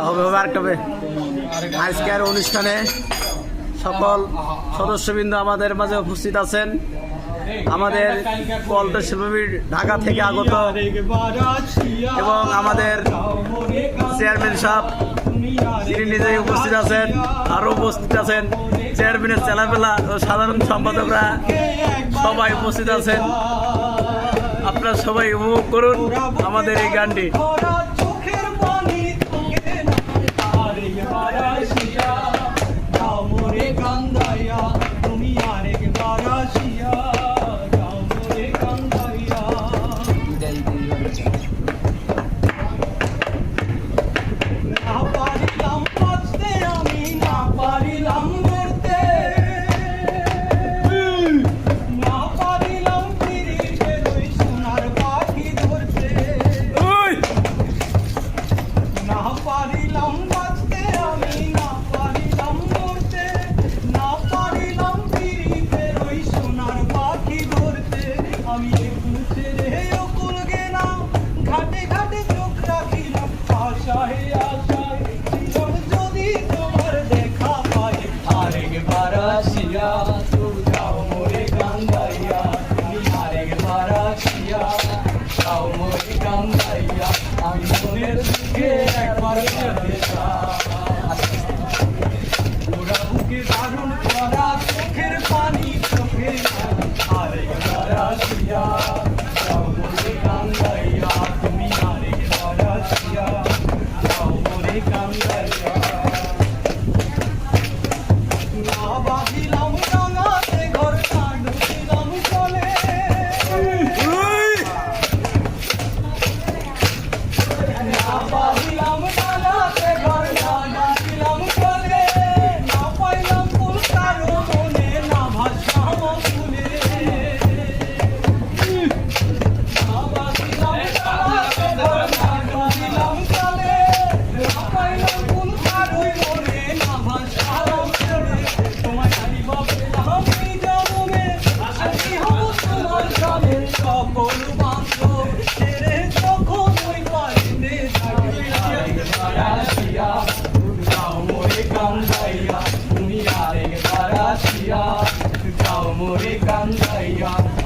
হবে আরেকটা হবে। আজকের অনুষ্ঠানে সকল সদস্যবৃন্দ আমাদের মাঝে উপস্থিত আছেন। আমাদের পল্টন শিল্পী ঢাকা থেকে আগত এবং আমাদের চেয়ারম্যান সাহেব তিনি নিজেই উপস্থিত আছেন, আরও উপস্থিত আছেন চেয়ারম্যানের চেলাপেলা ও সাধারণ সম্পাদকরা সবাই উপস্থিত আছেন। আপনারা সবাই উপভোগ করুন আমাদের এই গানটি।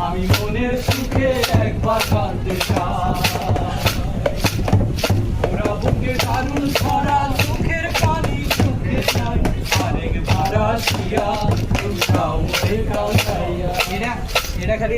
আমি মনের সুখে একবার কাঁদতে চাই, ওরা বুকে দারুণ ভরা চোখের পানি চোখে নাই, আরেকবার আসিয়া যাও মোরে কান্দাইয়া। এটা খালি